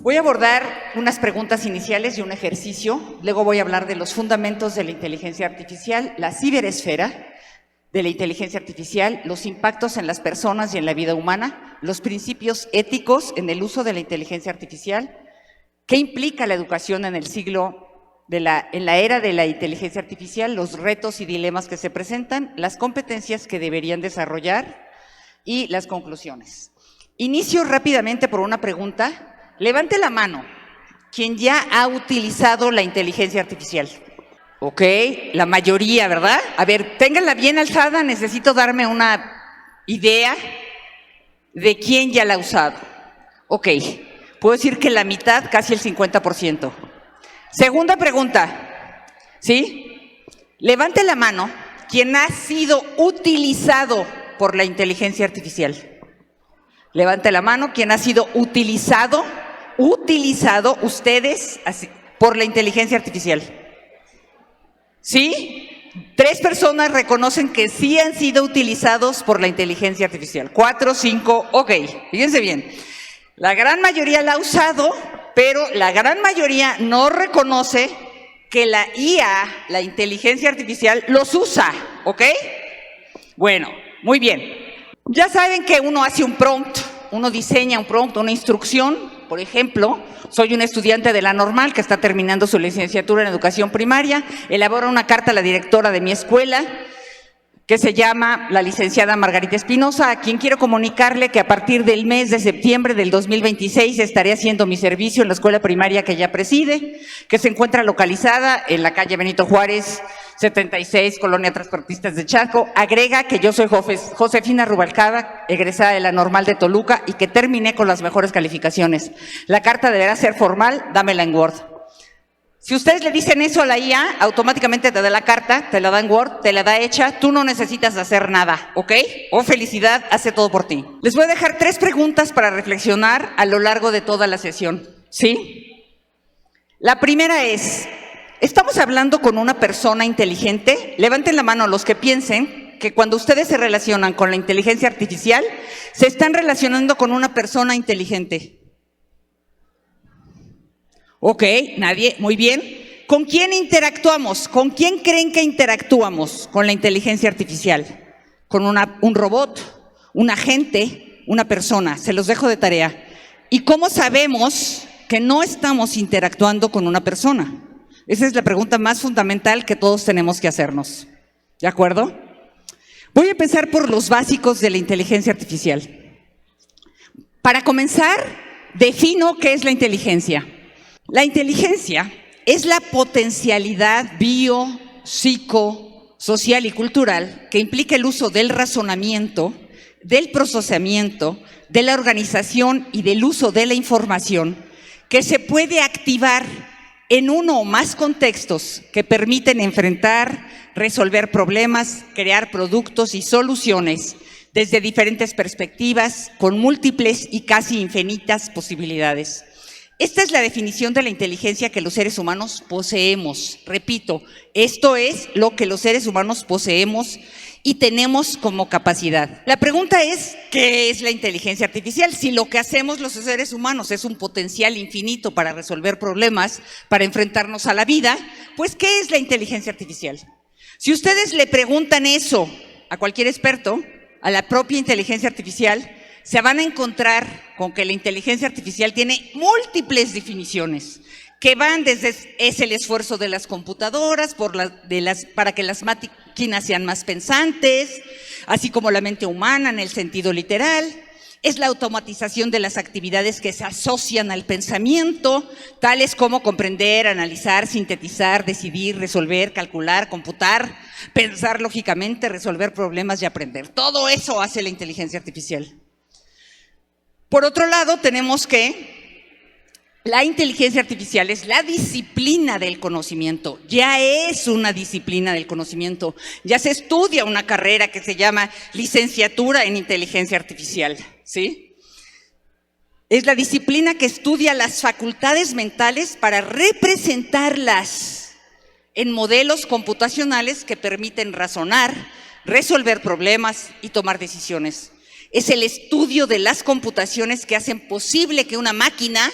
Voy a abordar unas preguntas iniciales y un ejercicio. Luego voy a hablar de los fundamentos de la inteligencia artificial, la ciberesfera de la inteligencia artificial, los impactos en las personas y en la vida humana, los principios éticos en el uso de la inteligencia artificial, qué implica la educación en el en la era de la inteligencia artificial, los retos y dilemas que se presentan, las competencias que deberían desarrollar y las conclusiones. Inicio rápidamente por una pregunta. Levante la mano quien ya ha utilizado la inteligencia artificial. Ok, la mayoría, ¿verdad? A ver, ténganla bien alzada, necesito darme una idea de quién ya la ha usado. Ok, puedo decir que la mitad, casi el 50%. Segunda pregunta, ¿sí? Levante la mano quien ha sido utilizado por la inteligencia artificial. Levante la mano quien ha sido utilizado ustedes por la inteligencia artificial. ¿Sí? 3 personas reconocen que sí han sido utilizados por la inteligencia artificial. 4, 5, ok, fíjense bien. La gran mayoría la ha usado, pero la gran mayoría no reconoce que la IA, la inteligencia artificial, los usa, ¿ok? Bueno, muy bien. Ya saben que uno hace un prompt, uno diseña un prompt, una instrucción. Por ejemplo, soy un estudiante de la Normal que está terminando su licenciatura en educación primaria, elabora una carta a la directora de mi escuela, que se llama la licenciada Margarita Espinosa, a quien quiero comunicarle que a partir del mes de septiembre del 2026 estaré haciendo mi servicio en la escuela primaria que ella preside, que se encuentra localizada en la calle Benito Juárez, 76, Colonia Transportistas de Chaco. Agrega que yo soy Josefina Rubalcaba, egresada de la Normal de Toluca y que terminé con las mejores calificaciones. La carta deberá ser formal, dámela en Word. Si ustedes le dicen eso a la IA, automáticamente te da la carta, te la da en Word, te la da hecha, tú no necesitas hacer nada, ¿ok? Oh, felicidad, hace todo por ti. Les voy a dejar 3 preguntas para reflexionar a lo largo de toda la sesión, ¿sí? La primera es, ¿estamos hablando con una persona inteligente? Levanten la mano los que piensen que cuando ustedes se relacionan con la inteligencia artificial, se están relacionando con una persona inteligente. Ok, nadie, muy bien. ¿Con quién interactuamos? ¿Con quién creen que interactuamos con la inteligencia artificial? ¿Con un robot, un agente, una persona? Se los dejo de tarea. ¿Y cómo sabemos que no estamos interactuando con una persona? Esa es la pregunta más fundamental que todos tenemos que hacernos. ¿De acuerdo? Voy a empezar por los básicos de la inteligencia artificial. Para comenzar, defino qué es la inteligencia. La inteligencia es la potencialidad bio, psico, social y cultural que implica el uso del razonamiento, del procesamiento, de la organización y del uso de la información que se puede activar en uno o más contextos que permiten enfrentar, resolver problemas, crear productos y soluciones desde diferentes perspectivas, con múltiples y casi infinitas posibilidades. Esta es la definición de la inteligencia que los seres humanos poseemos. Repito, esto es lo que los seres humanos poseemos y tenemos como capacidad. La pregunta es, ¿qué es la inteligencia artificial? Si lo que hacemos los seres humanos es un potencial infinito para resolver problemas, para enfrentarnos a la vida, pues ¿qué es la inteligencia artificial? Si ustedes le preguntan eso a cualquier experto, a la propia inteligencia artificial, se van a encontrar con que la inteligencia artificial tiene múltiples definiciones que van desde es el esfuerzo de las computadoras para que las máquinas sean más pensantes, así como la mente humana en el sentido literal. Es la automatización de las actividades que se asocian al pensamiento, tales como comprender, analizar, sintetizar, decidir, resolver, calcular, computar, pensar lógicamente, resolver problemas y aprender. Todo eso hace la inteligencia artificial. Por otro lado, tenemos que la inteligencia artificial es la disciplina del conocimiento, ya es una disciplina del conocimiento, ya se estudia una carrera que se llama licenciatura en inteligencia artificial, ¿sí? Es la disciplina que estudia las facultades mentales para representarlas en modelos computacionales que permiten razonar, resolver problemas y tomar decisiones. Es el estudio de las computaciones que hacen posible que una máquina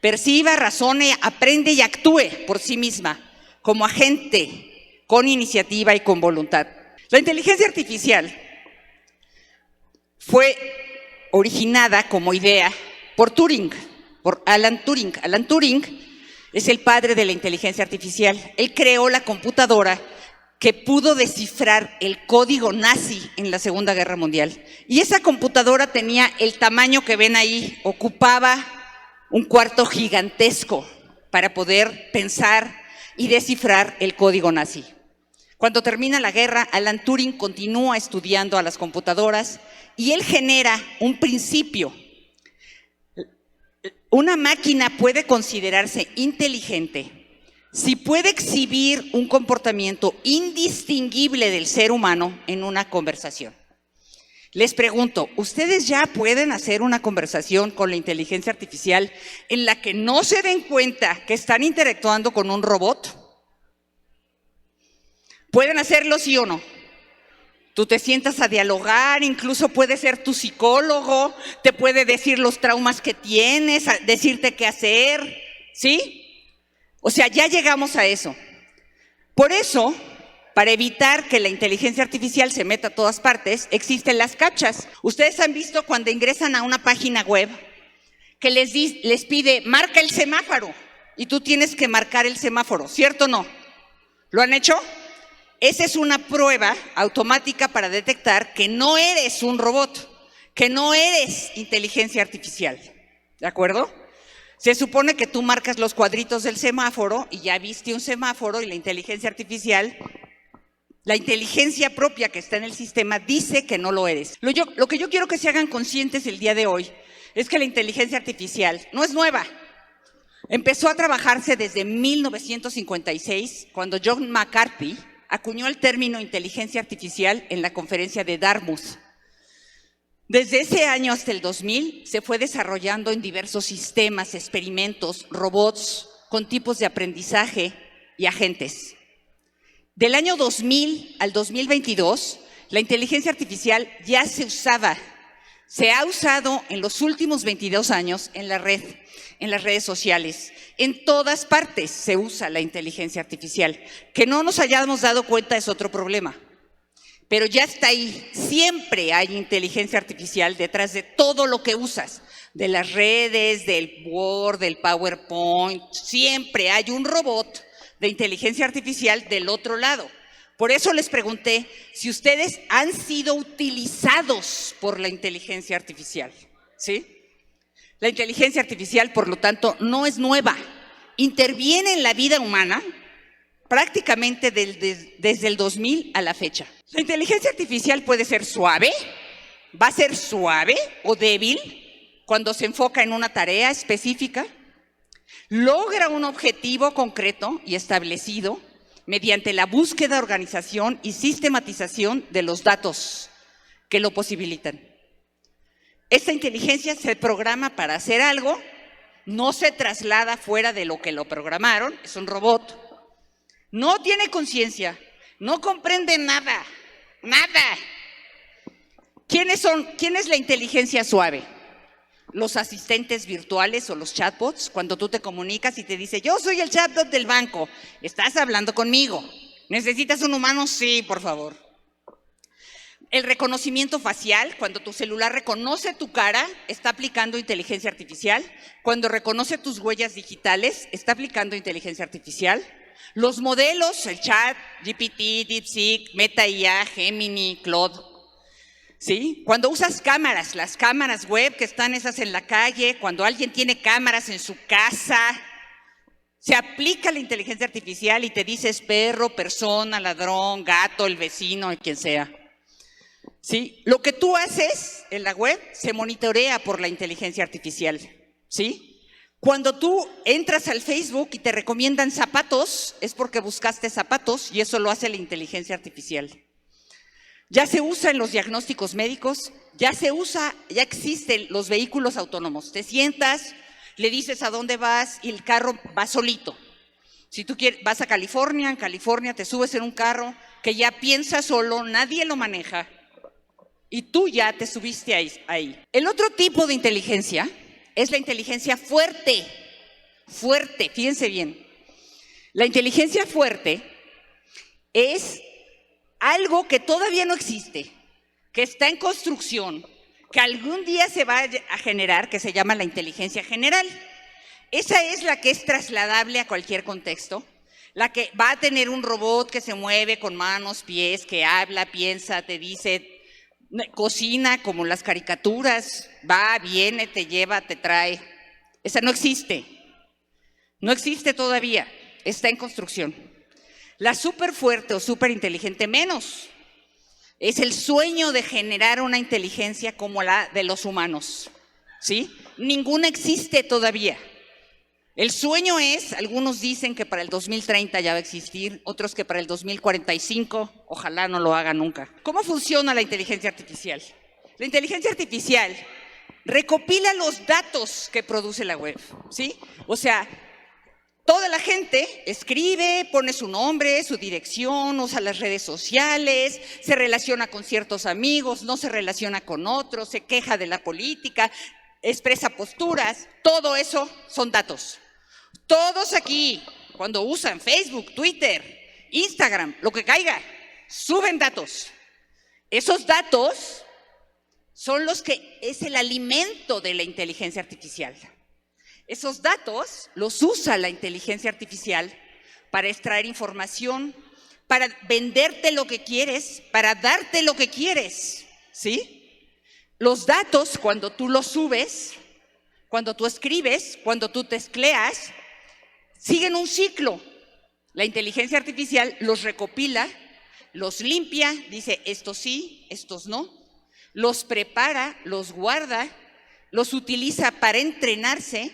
perciba, razone, aprende y actúe por sí misma como agente con iniciativa y con voluntad. La inteligencia artificial fue originada como idea por Alan Turing. Alan Turing es el padre de la inteligencia artificial. Él creó la computadora que pudo descifrar el código nazi en la Segunda Guerra Mundial. Y esa computadora tenía el tamaño que ven ahí, ocupaba un cuarto gigantesco para poder pensar y descifrar el código nazi. Cuando termina la guerra, Alan Turing continúa estudiando a las computadoras y él genera un principio. Una máquina puede considerarse inteligente si puede exhibir un comportamiento indistinguible del ser humano en una conversación. Les pregunto, ¿ustedes ya pueden hacer una conversación con la inteligencia artificial en la que no se den cuenta que están interactuando con un robot? ¿Pueden hacerlo, sí o no? Tú te sientas a dialogar, incluso puede ser tu psicólogo, te puede decir los traumas que tienes, decirte qué hacer, ¿sí? O sea, ya llegamos a eso. Por eso, para evitar que la inteligencia artificial se meta a todas partes, existen las captchas. Ustedes han visto cuando ingresan a una página web que les pide, marca el semáforo, y tú tienes que marcar el semáforo, ¿cierto o no? ¿Lo han hecho? Esa es una prueba automática para detectar que no eres un robot, que no eres inteligencia artificial, ¿de acuerdo? Se supone que tú marcas los cuadritos del semáforo y ya viste un semáforo y la inteligencia artificial, la inteligencia propia que está en el sistema dice que no lo eres. Lo que yo quiero que se hagan conscientes el día de hoy es que la inteligencia artificial no es nueva. Empezó a trabajarse desde 1956, cuando John McCarthy acuñó el término inteligencia artificial en la conferencia de Dartmouth. Desde ese año hasta el 2000 se fue desarrollando en diversos sistemas, experimentos, robots con tipos de aprendizaje y agentes. Del año 2000 al 2022, la inteligencia artificial ya se ha usado en los últimos 22 años en la red, en las redes sociales. En todas partes se usa la inteligencia artificial. Que no nos hayamos dado cuenta es otro problema. Pero ya está ahí. Siempre hay inteligencia artificial detrás de todo lo que usas. De las redes, del Word, del PowerPoint. Siempre hay un robot de inteligencia artificial del otro lado. Por eso les pregunté si ustedes han sido utilizados por la inteligencia artificial, ¿sí? La inteligencia artificial, por lo tanto, no es nueva. Interviene en la vida humana prácticamente desde el 2000 a la fecha. La inteligencia artificial puede ser suave, va a ser suave o débil cuando se enfoca en una tarea específica, logra un objetivo concreto y establecido mediante la búsqueda, organización y sistematización de los datos que lo posibilitan. Esta inteligencia se programa para hacer algo, no se traslada fuera de lo que lo programaron, es un robot, no tiene conciencia, no comprende nada, nada. ¿Quién es la inteligencia suave? Los asistentes virtuales o los chatbots, cuando tú te comunicas y te dice, yo soy el chatbot del banco, estás hablando conmigo. ¿Necesitas un humano? Sí, por favor. El reconocimiento facial, cuando tu celular reconoce tu cara, está aplicando inteligencia artificial. Cuando reconoce tus huellas digitales, está aplicando inteligencia artificial. Los modelos, el chat, GPT, DeepSeek, Meta IA, Gemini, Claude. ¿Sí? Cuando usas cámaras, las cámaras web que están esas en la calle, cuando alguien tiene cámaras en su casa, se aplica la inteligencia artificial y te dices perro, persona, ladrón, gato, el vecino, quien sea. ¿Sí? Lo que tú haces en la web se monitorea por la inteligencia artificial. ¿Sí? Cuando tú entras al Facebook y te recomiendan zapatos, es porque buscaste zapatos y eso lo hace la inteligencia artificial. Ya se usa en los diagnósticos médicos, ya existen los vehículos autónomos. Te sientas, le dices a dónde vas y el carro va solito. Si tú vas a California, en California te subes en un carro que ya piensa solo, nadie lo maneja y tú ya te subiste ahí. El otro tipo de inteligencia es la inteligencia fuerte. fuerte, fíjense bien. La inteligencia fuerte es algo que todavía no existe, que está en construcción, que algún día se va a generar, que se llama la inteligencia general. Esa es la que es trasladable a cualquier contexto, la que va a tener un robot que se mueve con manos, pies, que habla, piensa, te dice, cocina como las caricaturas, va, viene, te lleva, te trae. Esa no existe. No existe todavía, está en construcción. La súper fuerte o súper inteligente menos. Es el sueño de generar una inteligencia como la de los humanos, ¿sí? Ninguna existe todavía. El sueño es, algunos dicen que para el 2030 ya va a existir, otros que para el 2045, ojalá no lo haga nunca. ¿Cómo funciona la inteligencia artificial? La inteligencia artificial recopila los datos que produce la web, ¿sí? O sea, toda la gente escribe, pone su nombre, su dirección, usa las redes sociales, se relaciona con ciertos amigos, no se relaciona con otros, se queja de la política, expresa posturas, todo eso son datos. Todos aquí, cuando usan Facebook, Twitter, Instagram, lo que caiga, suben datos. Esos datos son los que es el alimento de la inteligencia artificial. Esos datos los usa la inteligencia artificial para extraer información, para venderte lo que quieres, para darte lo que quieres, ¿sí? Los datos, cuando tú los subes, cuando tú escribes, cuando tú tecleas, siguen un ciclo. La inteligencia artificial los recopila, los limpia, dice estos sí, estos no, los prepara, los guarda, los utiliza para entrenarse,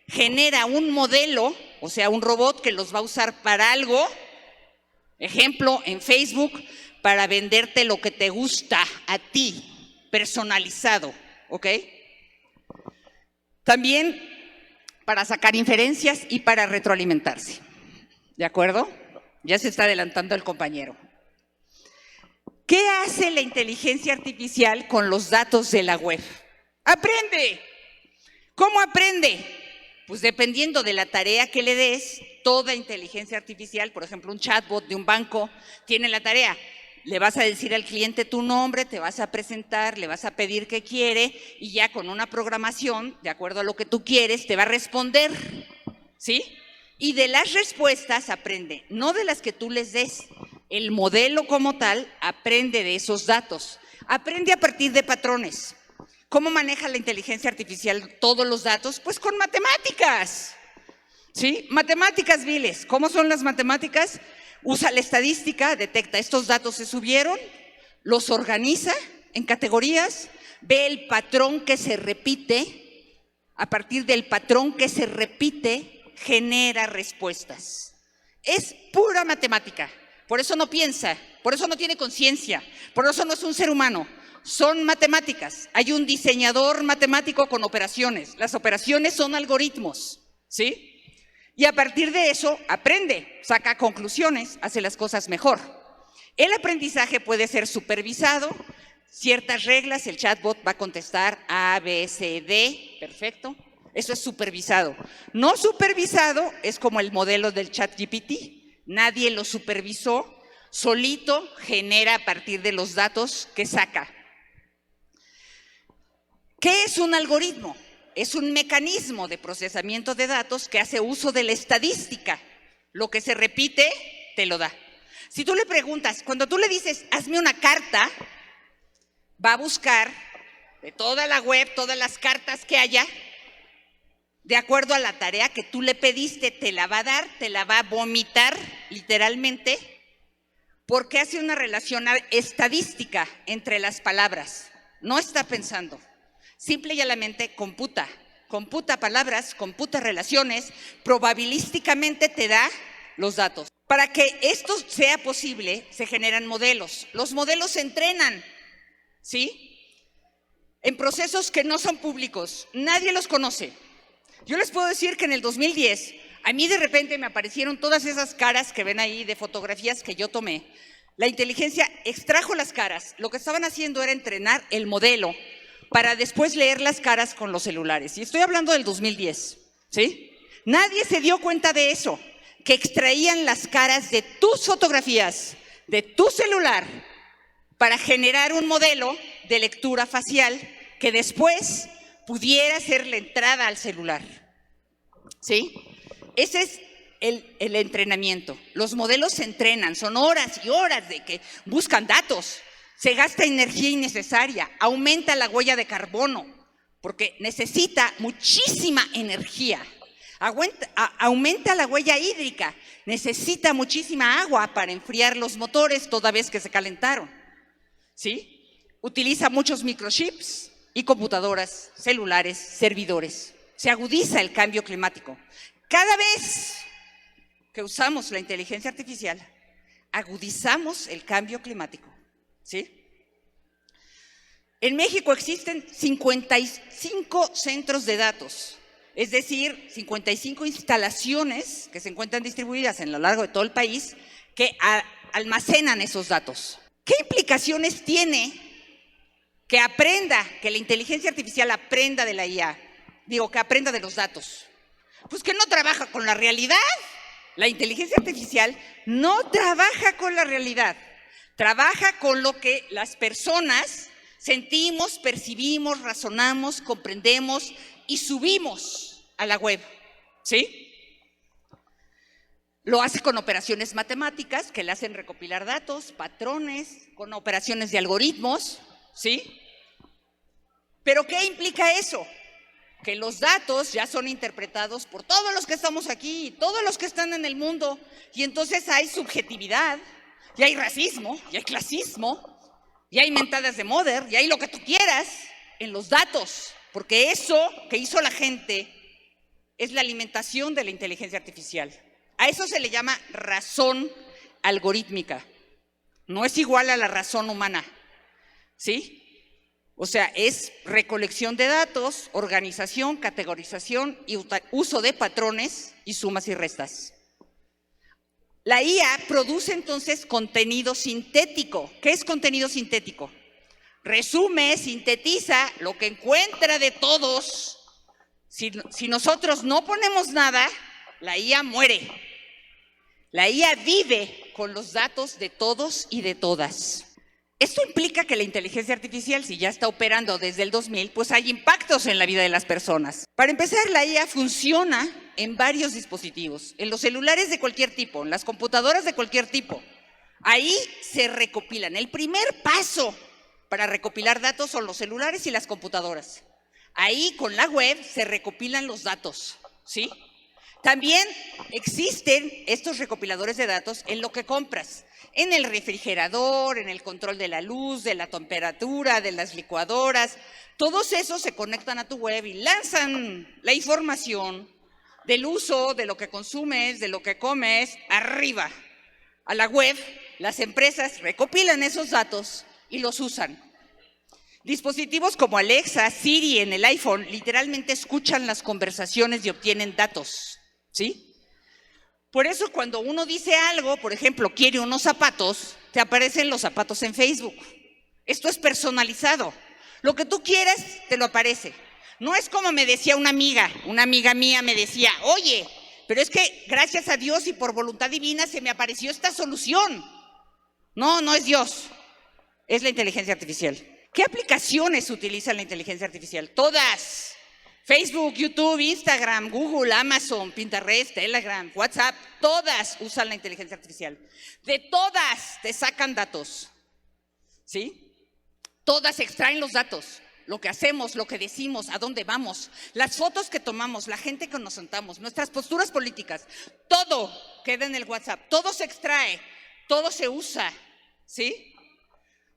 genera un modelo, o sea, un robot que los va a usar para algo, ejemplo, en Facebook, para venderte lo que te gusta a ti, personalizado, ¿ok? También para sacar inferencias y para retroalimentarse, ¿de acuerdo? Ya se está adelantando el compañero. ¿Qué hace la inteligencia artificial con los datos de la web? ¡Aprende! ¿Cómo aprende? Pues dependiendo de la tarea que le des, toda inteligencia artificial, por ejemplo, un chatbot de un banco, tiene la tarea. Le vas a decir al cliente tu nombre, te vas a presentar, le vas a pedir qué quiere y ya con una programación, de acuerdo a lo que tú quieres, te va a responder, ¿sí? Y de las respuestas aprende, no de las que tú les des. El modelo como tal aprende de esos datos, aprende a partir de patrones. ¿Cómo maneja la inteligencia artificial todos los datos? Pues con matemáticas, ¿sí? Matemáticas viles. ¿Cómo son las matemáticas? Usa la estadística, detecta estos datos se subieron, los organiza en categorías, ve el patrón que se repite, a partir del patrón que se repite, genera respuestas. Es pura matemática, por eso no piensa, por eso no tiene conciencia, por eso no es un ser humano. Son matemáticas. Hay un diseñador matemático con operaciones. Las operaciones son algoritmos, ¿sí? Y a partir de eso aprende, saca conclusiones, hace las cosas mejor. El aprendizaje puede ser supervisado, ciertas reglas, el chatbot va a contestar A, B, C, D, perfecto. Eso es supervisado. No supervisado es como el modelo del ChatGPT. Nadie lo supervisó, solito genera a partir de los datos que saca. ¿Qué es un algoritmo? Es un mecanismo de procesamiento de datos que hace uso de la estadística. Lo que se repite, te lo da. Si tú le preguntas, cuando tú le dices, hazme una carta, va a buscar de toda la web, todas las cartas que haya, de acuerdo a la tarea que tú le pediste, te la va a dar, te la va a vomitar, literalmente, porque hace una relación estadística entre las palabras. No está pensando. Simple y llanamente computa palabras, computa relaciones, probabilísticamente te da los datos. Para que esto sea posible, se generan modelos. Los modelos se entrenan, ¿sí? En procesos que no son públicos, nadie los conoce. Yo les puedo decir que en el 2010, a mí de repente me aparecieron todas esas caras que ven ahí de fotografías que yo tomé. La inteligencia extrajo las caras, lo que estaban haciendo era entrenar el modelo para después leer las caras con los celulares. Y estoy hablando del 2010, ¿sí? Nadie se dio cuenta de eso, que extraían las caras de tus fotografías, de tu celular, para generar un modelo de lectura facial que después pudiera ser la entrada al celular. ¿Sí? Ese es el entrenamiento. Los modelos se entrenan, son horas y horas de que buscan datos. Se gasta energía innecesaria, aumenta la huella de carbono, porque necesita muchísima energía. Aumenta la huella hídrica, necesita muchísima agua para enfriar los motores toda vez que se calentaron. ¿Sí? Utiliza muchos microchips y computadoras, celulares, servidores. Se agudiza el cambio climático. Cada vez que usamos la inteligencia artificial, agudizamos el cambio climático. ¿Sí? En México existen 55 centros de datos, es decir, 55 instalaciones que se encuentran distribuidas en lo largo de todo el país que almacenan esos datos. ¿Qué implicaciones tiene que la inteligencia artificial aprenda de la IA? Digo, que aprenda de los datos. Pues que no trabaja con la realidad. La inteligencia artificial no trabaja con la realidad. Trabaja con lo que las personas sentimos, percibimos, razonamos, comprendemos y subimos a la web. ¿Sí? Lo hace con operaciones matemáticas que le hacen recopilar datos, patrones, con operaciones de algoritmos, ¿sí? ¿Pero qué implica eso? Que los datos ya son interpretados por todos los que estamos aquí, todos los que están en el mundo, y entonces hay subjetividad, y hay racismo, y hay clasismo, y hay mentadas de moda, y hay lo que tú quieras en los datos, porque eso que hizo la gente es la alimentación de la inteligencia artificial. A eso se le llama razón algorítmica. No es igual a la razón humana, ¿sí? O sea, es recolección de datos, organización, categorización y uso de patrones y sumas y restas. La IA produce entonces contenido sintético. ¿Qué es contenido sintético? Resume, sintetiza lo que encuentra de todos. Si nosotros no ponemos nada, la IA muere. La IA vive con los datos de todos y de todas. Esto implica que la inteligencia artificial, si ya está operando desde el 2000, pues hay impactos en la vida de las personas. Para empezar, la IA funciona en varios dispositivos, en los celulares de cualquier tipo, en las computadoras de cualquier tipo. Ahí se recopilan. El primer paso para recopilar datos son los celulares y las computadoras. Ahí con la web se recopilan los datos, ¿sí? También existen estos recopiladores de datos en lo que compras, en el refrigerador, en el control de la luz, de la temperatura, de las licuadoras. Todos esos se conectan a tu web y lanzan la información del uso, de lo que consumes, de lo que comes, arriba. A la web, las empresas recopilan esos datos y los usan. Dispositivos como Alexa, Siri en el iPhone literalmente escuchan las conversaciones y obtienen datos, ¿sí? Por eso cuando uno dice algo, por ejemplo, quiere unos zapatos, te aparecen los zapatos en Facebook. Esto es personalizado. Lo que tú quieras, te lo aparece. No es como me decía una amiga mía me decía, oye, pero es que gracias a Dios y por voluntad divina se me apareció esta solución. No, no es Dios, es la inteligencia artificial. ¿Qué aplicaciones utiliza la inteligencia artificial? Todas. Facebook, YouTube, Instagram, Google, Amazon, Pinterest, Telegram, WhatsApp, todas usan la inteligencia artificial. De todas te sacan datos, ¿sí? Todas extraen los datos, lo que hacemos, lo que decimos, a dónde vamos, las fotos que tomamos, la gente que nos sentamos, nuestras posturas políticas, todo queda en el WhatsApp, todo se extrae, todo se usa, ¿sí?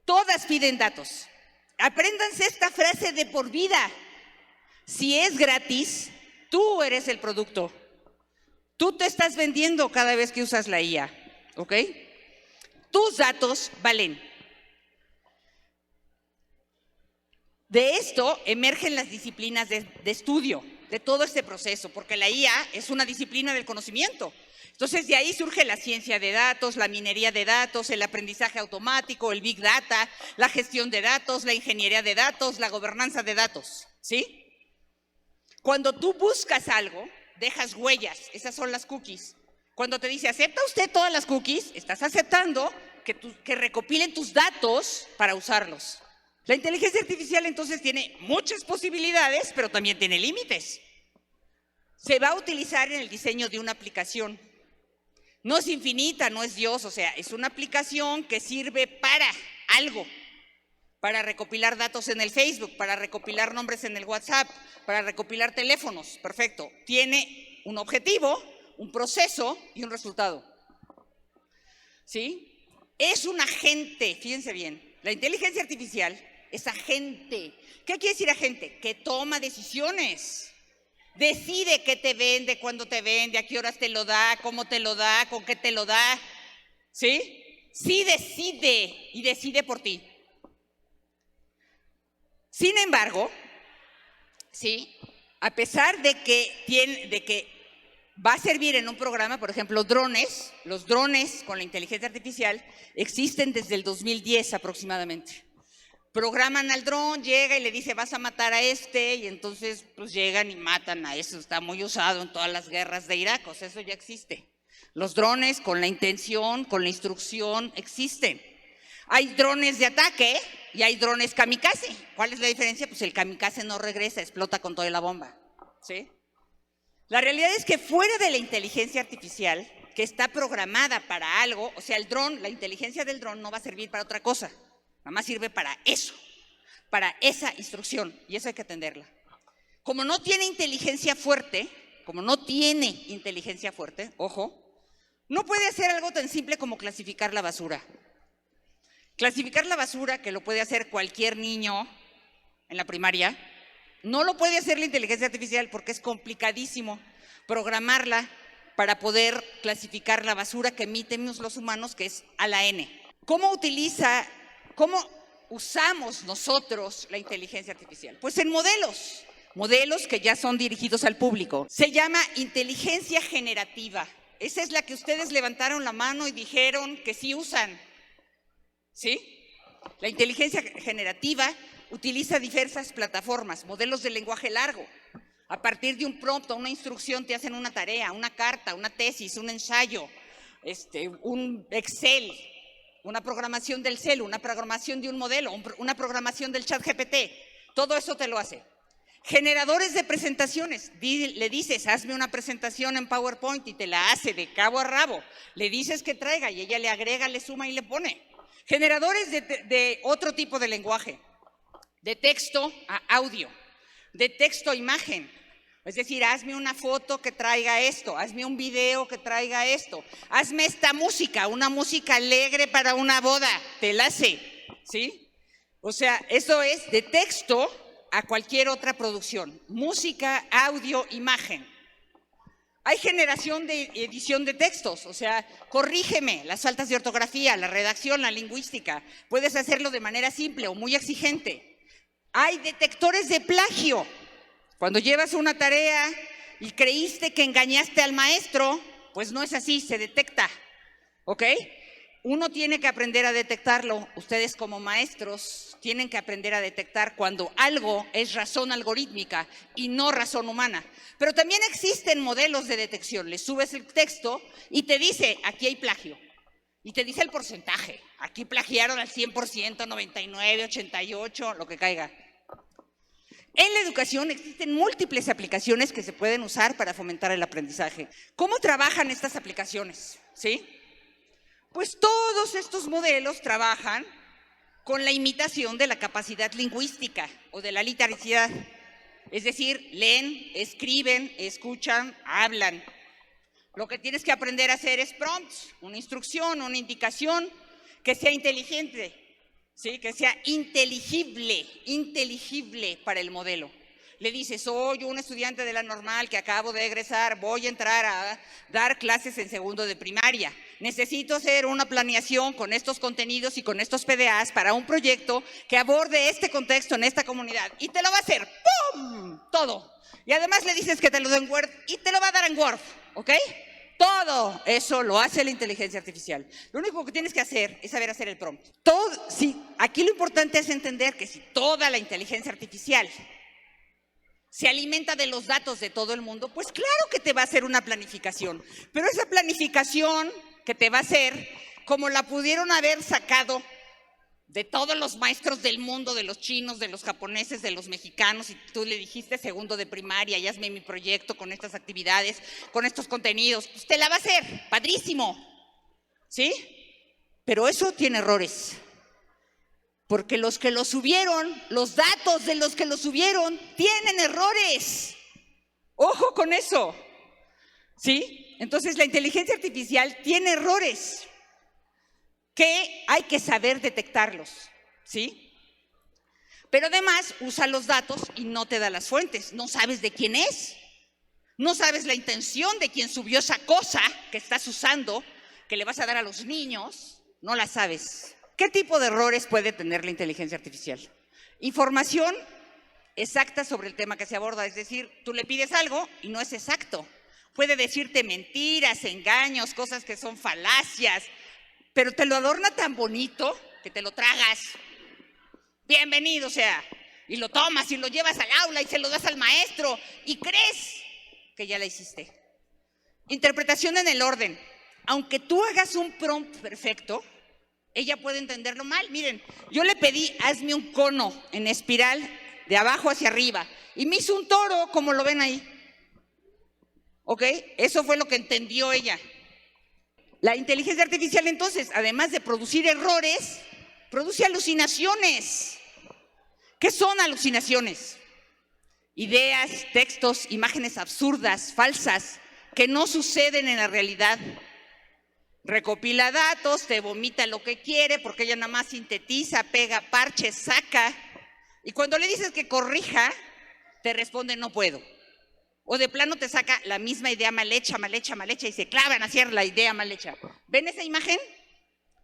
Todas piden datos. Apréndanse esta frase de por vida. Si es gratis, tú eres el producto. Tú te estás vendiendo cada vez que usas la IA, ¿ok? Tus datos valen. De esto emergen las disciplinas de estudio, de todo este proceso, porque la IA es una disciplina del conocimiento. Entonces, de ahí surge la ciencia de datos, la minería de datos, el aprendizaje automático, el Big Data, la gestión de datos, la ingeniería de datos, la gobernanza de datos, ¿sí? Cuando tú buscas algo, dejas huellas, esas son las cookies. Cuando te dice, ¿acepta usted todas las cookies? Estás aceptando que recopilen tus datos para usarlos. La inteligencia artificial entonces tiene muchas posibilidades, pero también tiene límites. Se va a utilizar en el diseño de una aplicación. No es infinita, no es Dios, o sea, es una aplicación que sirve para algo. Para recopilar datos en el Facebook, para recopilar nombres en el WhatsApp, para recopilar teléfonos. Perfecto. Tiene un objetivo, un proceso y un resultado. ¿Sí? Es un agente, fíjense bien. La inteligencia artificial es agente. ¿Qué quiere decir agente? Que toma decisiones. Decide qué te vende, cuándo te vende, a qué horas te lo da, cómo te lo da, con qué te lo da. ¿Sí? Sí decide y decide por ti. Sin embargo, ¿sí? A pesar de que va a servir en un programa, por ejemplo, drones, los drones con la inteligencia artificial existen desde el 2010 aproximadamente. Programan al dron, llega y le dice, vas a matar a este, y entonces pues llegan y matan a eso. Está muy usado en todas las guerras de Irak, o sea, eso ya existe. Los drones con la intención, con la instrucción, existen. Hay drones de ataque y hay drones kamikaze. ¿Cuál es la diferencia? Pues el kamikaze no regresa, explota con toda la bomba. ¿Sí? La realidad es que fuera de la inteligencia artificial, que está programada para algo, o sea, el dron, la inteligencia del dron no va a servir para otra cosa. Nada más sirve para eso, para esa instrucción, y eso hay que atenderla. Como no tiene inteligencia fuerte, ojo, no puede hacer algo tan simple como clasificar la basura. Clasificar la basura, que lo puede hacer cualquier niño en la primaria, no lo puede hacer la inteligencia artificial porque es complicadísimo programarla para poder clasificar la basura que emitimos los humanos, que es a la N. ¿Cómo usamos nosotros la inteligencia artificial? Pues en modelos que ya son dirigidos al público. Se llama inteligencia generativa. Esa es la que ustedes levantaron la mano y dijeron que sí usan. ¿Sí? La inteligencia generativa utiliza diversas plataformas, modelos de lenguaje largo. A partir de un prompt o una instrucción te hacen una tarea, una carta, una tesis, un ensayo, un Excel, una programación del celu, una programación de un modelo, una programación del ChatGPT. Todo eso te lo hace. Generadores de presentaciones. Le dices, hazme una presentación en PowerPoint y te la hace de cabo a rabo. Le dices que traiga y ella le agrega, le suma y le pone. Generadores de otro tipo de lenguaje, de texto a audio, de texto a imagen. Es decir, hazme una foto que traiga esto, hazme un video que traiga esto, hazme esta música, una música alegre para una boda, te la hace, ¿sí? O sea, eso es de texto a cualquier otra producción, música, audio, imagen. Hay generación de edición de textos, o sea, corrígeme las faltas de ortografía, la redacción, la lingüística. Puedes hacerlo de manera simple o muy exigente. Hay detectores de plagio. Cuando llevas una tarea y creíste que engañaste al maestro, pues no es así, se detecta, ¿ok? Uno tiene que aprender a detectarlo. Ustedes como maestros tienen que aprender a detectar cuando algo es razón algorítmica y no razón humana. Pero también existen modelos de detección. Le subes el texto y te dice, aquí hay plagio. Y te dice el porcentaje. Aquí plagiaron al 100%, 99, 88, lo que caiga. En la educación existen múltiples aplicaciones que se pueden usar para fomentar el aprendizaje. ¿Cómo trabajan estas aplicaciones? ¿Sí? Pues todos estos modelos trabajan con la imitación de la capacidad lingüística o de la literacidad. Es decir, leen, escriben, escuchan, hablan. Lo que tienes que aprender a hacer es prompts, una instrucción, una indicación que sea inteligente, ¿sí? Que sea inteligible para el modelo. Le dices, soy un estudiante de la normal que acabo de egresar, voy a entrar a dar clases en segundo de primaria. Necesito hacer una planeación con estos contenidos y con estos PDAs para un proyecto que aborde este contexto en esta comunidad. Y te lo va a hacer, ¡pum! Todo. Y además le dices que te lo dé en Word y te lo va a dar en Word, ¿ok? Todo eso lo hace la inteligencia artificial. Lo único que tienes que hacer es saber hacer el prompt. Aquí lo importante es entender que si toda la inteligencia artificial se alimenta de los datos de todo el mundo, pues claro que te va a hacer una planificación. Pero esa planificación que te va a hacer, como la pudieron haber sacado de todos los maestros del mundo, de los chinos, de los japoneses, de los mexicanos, y tú le dijiste segundo de primaria, y hazme mi proyecto con estas actividades, con estos contenidos, pues te la va a hacer, padrísimo, ¿sí? Pero eso tiene errores, porque los que lo subieron, los datos de los que lo subieron, tienen errores. Ojo con eso, ¿sí? Entonces la inteligencia artificial tiene errores que hay que saber detectarlos, ¿sí? Pero además usa los datos y no te da las fuentes. No sabes de quién es, no sabes la intención de quien subió esa cosa que estás usando, que le vas a dar a los niños, no la sabes. ¿Qué tipo de errores puede tener la inteligencia artificial? Información exacta sobre el tema que se aborda, es decir, tú le pides algo y no es exacto. Puede decirte mentiras, engaños, cosas que son falacias, pero te lo adorna tan bonito que te lo tragas. Bienvenido sea. Y lo tomas y lo llevas al aula y se lo das al maestro y crees que ya la hiciste. Interpretación en el orden. Aunque tú hagas un prompt perfecto, ella puede entenderlo mal. Miren, yo le pedí, hazme un cono en espiral de abajo hacia arriba y me hizo un toro, como lo ven ahí. ¿Ok? Eso fue lo que entendió ella. La inteligencia artificial, entonces, además de producir errores, produce alucinaciones. ¿Qué son alucinaciones? Ideas, textos, imágenes absurdas, falsas, que no suceden en la realidad. Recopila datos, te vomita lo que quiere, porque ella nada más sintetiza, pega, parche, saca. Y cuando le dices que corrija, te responde no puedo. O de plano te saca la misma idea mal hecha y se clavan a hacer la idea mal hecha. ¿Ven esa imagen?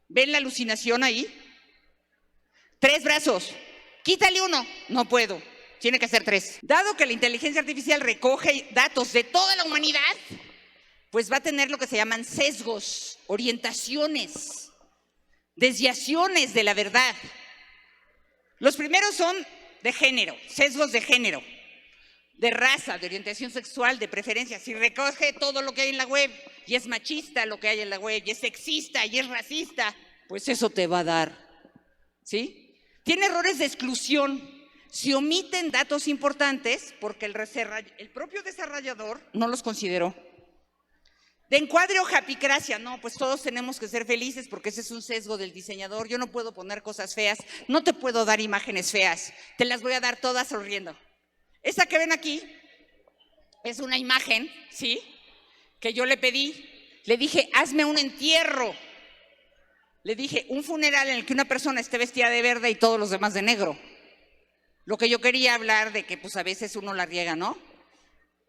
¿Ven la alucinación ahí? 3 brazos. Quítale uno. No puedo. Tiene que ser 3. Dado que la inteligencia artificial recoge datos de toda la humanidad, pues va a tener lo que se llaman sesgos, orientaciones, desviaciones de la verdad. Los primeros son de género, sesgos de género, de raza, de orientación sexual, de preferencia. Si recoge todo lo que hay en la web y es machista lo que hay en la web y es sexista y es racista, pues eso te va a dar, ¿sí? Tiene errores de exclusión. Se omiten datos importantes porque el propio desarrollador no los consideró. De encuadre o japicracia, no, pues todos tenemos que ser felices porque ese es un sesgo del diseñador. Yo no puedo poner cosas feas, no te puedo dar imágenes feas, te las voy a dar todas sonriendo. Esta que ven aquí es una imagen, ¿sí? Que yo le pedí, le dije, hazme un entierro. Le dije, un funeral en el que una persona esté vestida de verde y todos los demás de negro. Lo que yo quería hablar de que pues a veces uno la riega, ¿no?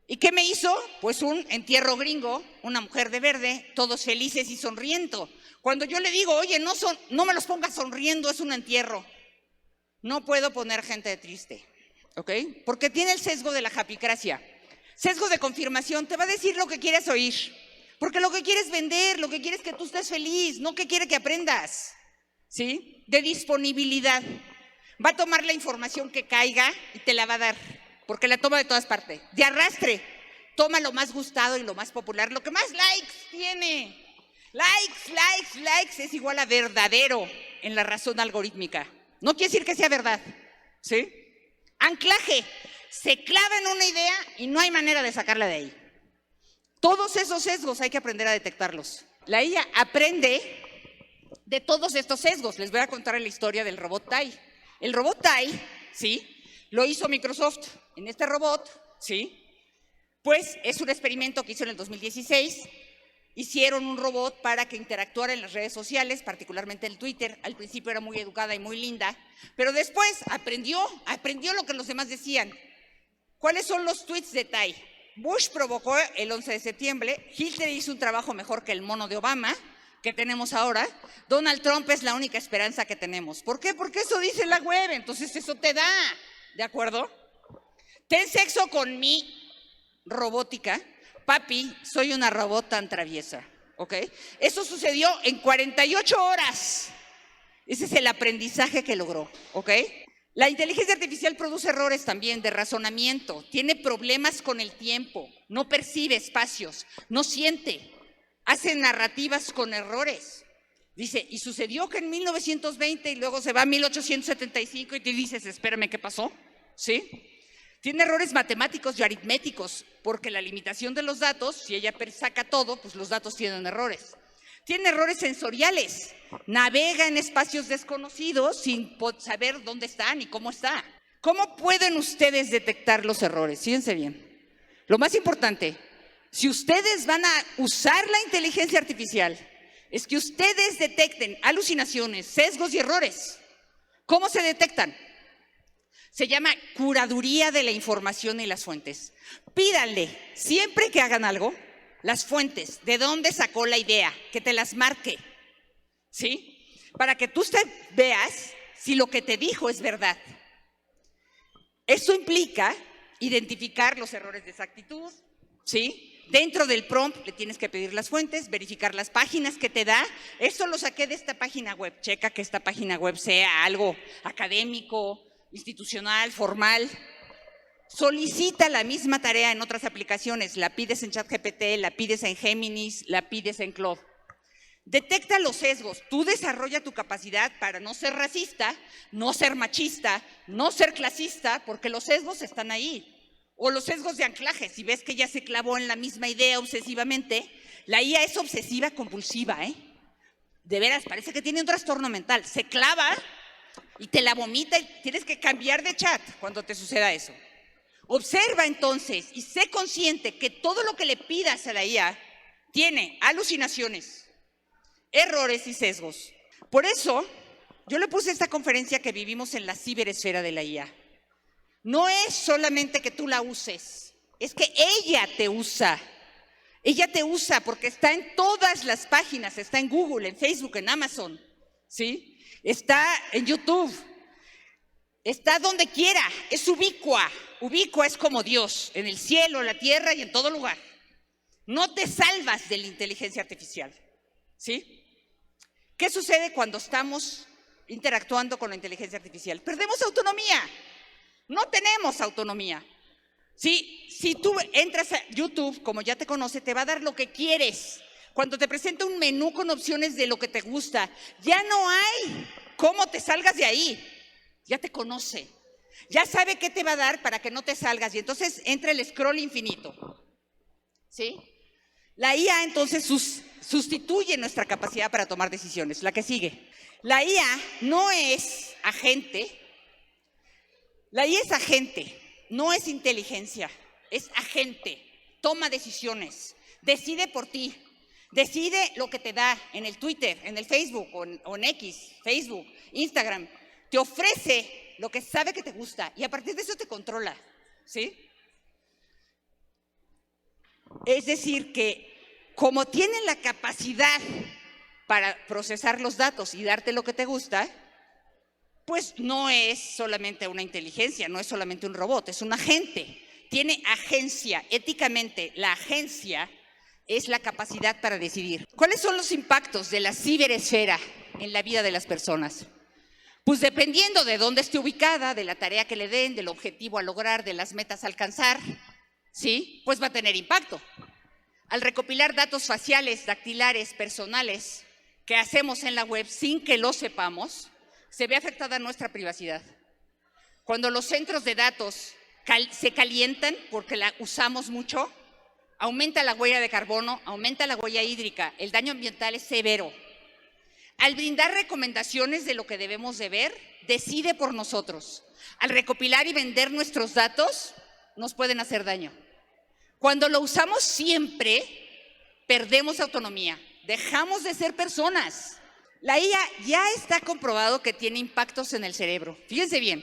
¿Y qué me hizo? Pues un entierro gringo, una mujer de verde, todos felices y sonriendo. Cuando yo le digo, oye, no me los pongas sonriendo, es un entierro. No puedo poner gente triste, ¿ok? Porque tiene el sesgo de la japicracia. Sesgo de confirmación, te va a decir lo que quieres oír. Porque lo que quieres vender, lo que quieres es que tú estés feliz, no que quiere que aprendas, ¿sí? De disponibilidad. Va a tomar la información que caiga y te la va a dar, porque la toma de todas partes. De arrastre, toma lo más gustado y lo más popular, lo que más likes tiene. Likes es igual a verdadero en la razón algorítmica. No quiere decir que sea verdad, ¿sí? Anclaje, se clava en una idea y no hay manera de sacarla de ahí. Todos esos sesgos hay que aprender a detectarlos. La IA aprende de todos estos sesgos. Les voy a contar la historia del robot Tai. El robot Tai, ¿sí? Lo hizo Microsoft. En este robot, ¿sí? Pues es un experimento que hizo en el 2016. Hicieron un robot para que interactuara en las redes sociales, particularmente el Twitter. Al principio era muy educada y muy linda, pero después aprendió lo que los demás decían. ¿Cuáles son los tweets de Tai? Bush provocó el 11 de septiembre, Hitler hizo un trabajo mejor que el mono de Obama, que tenemos ahora, Donald Trump es la única esperanza que tenemos. ¿Por qué? Porque eso dice la web, entonces eso te da, ¿de acuerdo? Ten sexo con mi robótica, papi, soy una robot tan traviesa, ¿ok? Eso sucedió en 48 horas. Ese es el aprendizaje que logró, ¿ok? La inteligencia artificial produce errores también de razonamiento, tiene problemas con el tiempo, no percibe espacios, no siente, hace narrativas con errores. Dice, y sucedió que en 1920 y luego se va a 1875 y te dices, espérame, ¿qué pasó? ¿Sí? Tiene errores matemáticos y aritméticos, porque la limitación de los datos, si ella saca todo, pues los datos tienen errores. Tiene errores sensoriales, navega en espacios desconocidos sin saber dónde está ni cómo está. ¿Cómo pueden ustedes detectar los errores? Fíjense bien. Lo más importante, si ustedes van a usar la inteligencia artificial, es que ustedes detecten alucinaciones, sesgos y errores. ¿Cómo se detectan? Se llama curaduría de la información y las fuentes. Pídanle, siempre que hagan algo, las fuentes, de dónde sacó la idea, que te las marque, ¿sí? Para que tú veas si lo que te dijo es verdad. Esto implica identificar los errores de exactitud, ¿sí? Dentro del prompt le tienes que pedir las fuentes, verificar las páginas que te da. Esto lo saqué de esta página web. Checa que esta página web sea algo académico, institucional, formal. Solicita la misma tarea en otras aplicaciones. La pides en ChatGPT, la pides en Géminis, la pides en Claude. Detecta los sesgos. Tú desarrolla tu capacidad para no ser racista, no ser machista, no ser clasista, porque los sesgos están ahí. O los sesgos de anclaje. Si ves que ya se clavó en la misma idea obsesivamente, la IA es obsesiva compulsiva, ¿eh? De veras, parece que tiene un trastorno mental. Se clava y te la vomita y tienes que cambiar de chat cuando te suceda eso. Observa entonces y sé consciente que todo lo que le pidas a la IA tiene alucinaciones, errores y sesgos. Por eso, yo le puse esta conferencia que vivimos en la ciberesfera de la IA. No es solamente que tú la uses, es que ella te usa. Ella te usa porque está en todas las páginas, está en Google, en Facebook, en Amazon, ¿sí? Está en YouTube. Está donde quiera, es ubicua. Ubicua es como Dios, en el cielo, en la tierra y en todo lugar. No te salvas de la inteligencia artificial, ¿sí? ¿Qué sucede cuando estamos interactuando con la inteligencia artificial? Perdemos autonomía. No tenemos autonomía. ¿Sí? Si tú entras a YouTube, como ya te conoce, te va a dar lo que quieres. Cuando te presenta un menú con opciones de lo que te gusta, ya no hay cómo te salgas de ahí. Ya te conoce, ya sabe qué te va a dar para que no te salgas y entonces entra el scroll infinito, ¿sí? La IA entonces sustituye nuestra capacidad para tomar decisiones. La que sigue. La IA no es agente, la IA es agente, no es inteligencia, es agente, toma decisiones, decide por ti, decide lo que te da en el Twitter, en el Facebook o en X, Facebook, Instagram. Te ofrece lo que sabe que te gusta y a partir de eso te controla, ¿sí? Es decir, que como tiene la capacidad para procesar los datos y darte lo que te gusta, pues no es solamente una inteligencia, no es solamente un robot, es un agente. Tiene agencia. Éticamente, la agencia es la capacidad para decidir. ¿Cuáles son los impactos de la ciberesfera en la vida de las personas? Pues dependiendo de dónde esté ubicada, de la tarea que le den, del objetivo a lograr, de las metas a alcanzar, ¿sí? Pues va a tener impacto. Al recopilar datos faciales, dactilares, personales que hacemos en la web sin que lo sepamos, se ve afectada nuestra privacidad. Cuando los centros de datos se calientan porque la usamos mucho, aumenta la huella de carbono, aumenta la huella hídrica, el daño ambiental es severo. Al brindar recomendaciones de lo que debemos de ver, decide por nosotros. Al recopilar y vender nuestros datos, nos pueden hacer daño. Cuando lo usamos siempre, perdemos autonomía, dejamos de ser personas. La IA ya está comprobado que tiene impactos en el cerebro. Fíjense bien,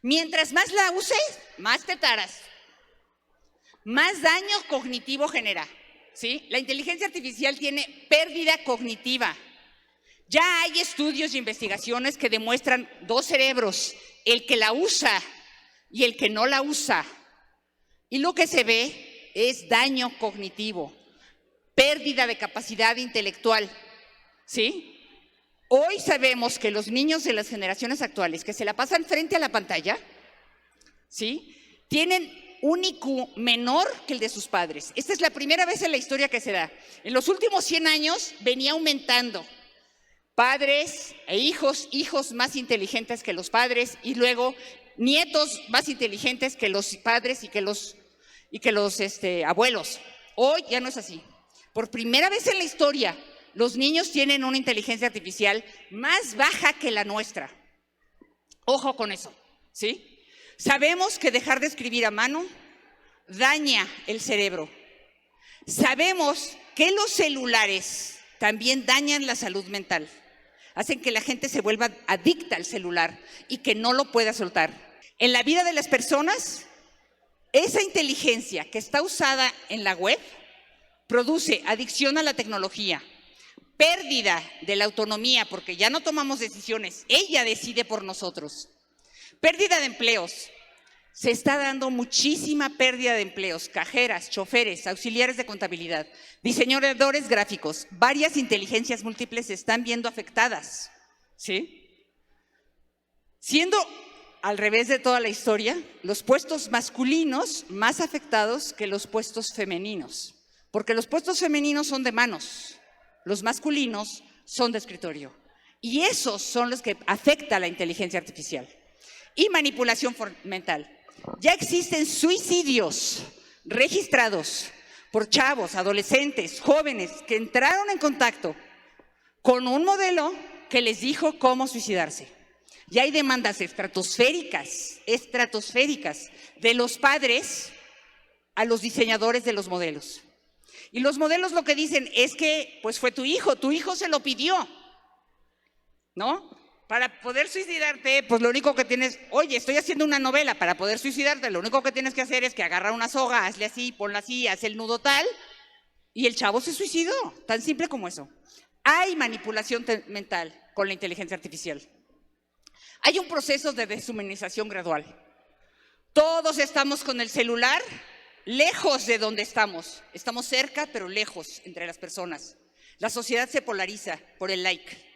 mientras más la uses, más te taras, más daño cognitivo genera, ¿sí? La inteligencia artificial tiene pérdida cognitiva. Ya hay estudios y investigaciones que demuestran dos cerebros, el que la usa y el que no la usa. Y lo que se ve es daño cognitivo, pérdida de capacidad intelectual, ¿sí? Hoy sabemos que los niños de las generaciones actuales que se la pasan frente a la pantalla, ¿sí?, tienen un IQ menor que el de sus padres. Esta es la primera vez en la historia que se da. En los últimos 100 años venía aumentando. Padres e hijos más inteligentes que los padres y luego nietos más inteligentes que los padres y que los abuelos. Hoy ya no es así. Por primera vez en la historia, los niños tienen una inteligencia artificial más baja que la nuestra. Ojo con eso, ¿sí? Sabemos que dejar de escribir a mano daña el cerebro. Sabemos que los celulares también dañan la salud mental. Hacen que la gente se vuelva adicta al celular y que no lo pueda soltar. En la vida de las personas, esa inteligencia que está usada en la web produce adicción a la tecnología, pérdida de la autonomía porque ya no tomamos decisiones, ella decide por nosotros. Pérdida de empleos. Se está dando muchísima pérdida de empleos, cajeras, choferes, auxiliares de contabilidad, diseñadores gráficos, varias inteligencias múltiples se están viendo afectadas, ¿sí? Siendo al revés de toda la historia, los puestos masculinos más afectados que los puestos femeninos, porque los puestos femeninos son de manos, los masculinos son de escritorio, y esos son los que afecta a la inteligencia artificial. Y manipulación mental. Ya existen suicidios registrados por chavos, adolescentes, jóvenes que entraron en contacto con un modelo que les dijo cómo suicidarse. Ya hay demandas estratosféricas de los padres a los diseñadores de los modelos. Y los modelos lo que dicen es que pues fue tu hijo se lo pidió, ¿no? Para poder suicidarte, pues lo único que tienes, oye, estoy haciendo una novela, para poder suicidarte, lo único que tienes que hacer es que agarrar una soga, hazle así, ponla así, haz el nudo tal, y el chavo se suicidó, tan simple como eso. Hay manipulación mental con la inteligencia artificial. Hay un proceso de deshumanización gradual. Todos estamos con el celular lejos de donde estamos. Estamos cerca, pero lejos entre las personas. La sociedad se polariza por el like.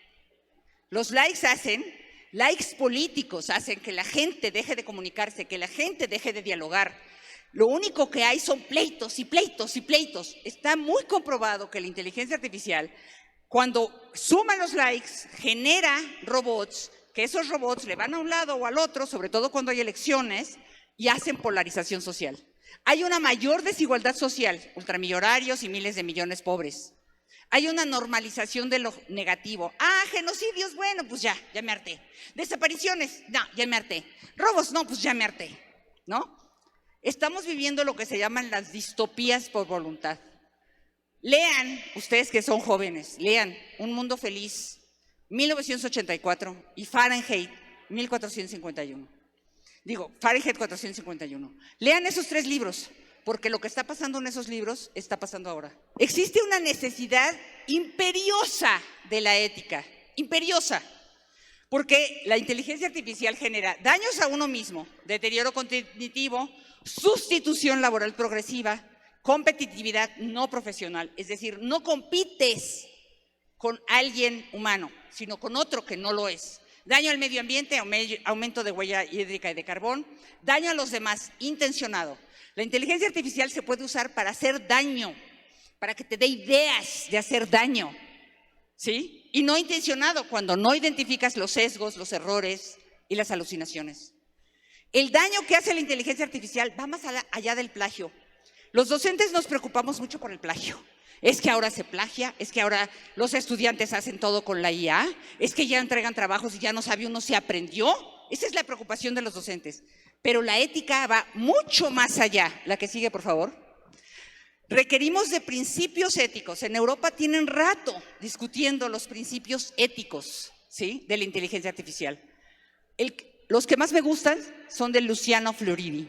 Los likes políticos hacen que la gente deje de comunicarse, que la gente deje de dialogar. Lo único que hay son pleitos y pleitos y pleitos. Está muy comprobado que la inteligencia artificial, cuando suman los likes, genera robots, que esos robots le van a un lado o al otro, sobre todo cuando hay elecciones, y hacen polarización social. Hay una mayor desigualdad social, ultramillonarios y miles de millones pobres. Hay una normalización de lo negativo. Genocidios, bueno, pues ya me harté. Desapariciones, no, ya me harté. Robos, no, pues ya me harté, ¿no? Estamos viviendo lo que se llaman las distopías por voluntad. Lean, ustedes que son jóvenes, lean Un Mundo Feliz, 1984 y Fahrenheit, 1451. Fahrenheit 451. Lean esos 3 libros. Porque lo que está pasando en esos libros está pasando ahora. Existe una necesidad imperiosa de la ética, imperiosa, porque la inteligencia artificial genera daños a uno mismo, deterioro cognitivo, sustitución laboral progresiva, competitividad no profesional, es decir, no compites con alguien humano, sino con otro que no lo es. Daño al medio ambiente, aumento de huella hídrica y de carbón, daño a los demás, intencionado. La inteligencia artificial se puede usar para hacer daño, para que te dé ideas de hacer daño, ¿sí? Y no intencionado, cuando no identificas los sesgos, los errores y las alucinaciones. El daño que hace la inteligencia artificial va más allá del plagio. Los docentes nos preocupamos mucho por el plagio. Es que ahora se plagia, es que ahora los estudiantes hacen todo con la IA, es que ya entregan trabajos y ya no sabe uno si aprendió. Esa es la preocupación de los docentes. Pero la ética va mucho más allá. La que sigue, por favor. Requerimos de principios éticos. En Europa tienen rato discutiendo los principios éticos, ¿sí?, de la inteligencia artificial. Los que más me gustan son de Luciano Floridi.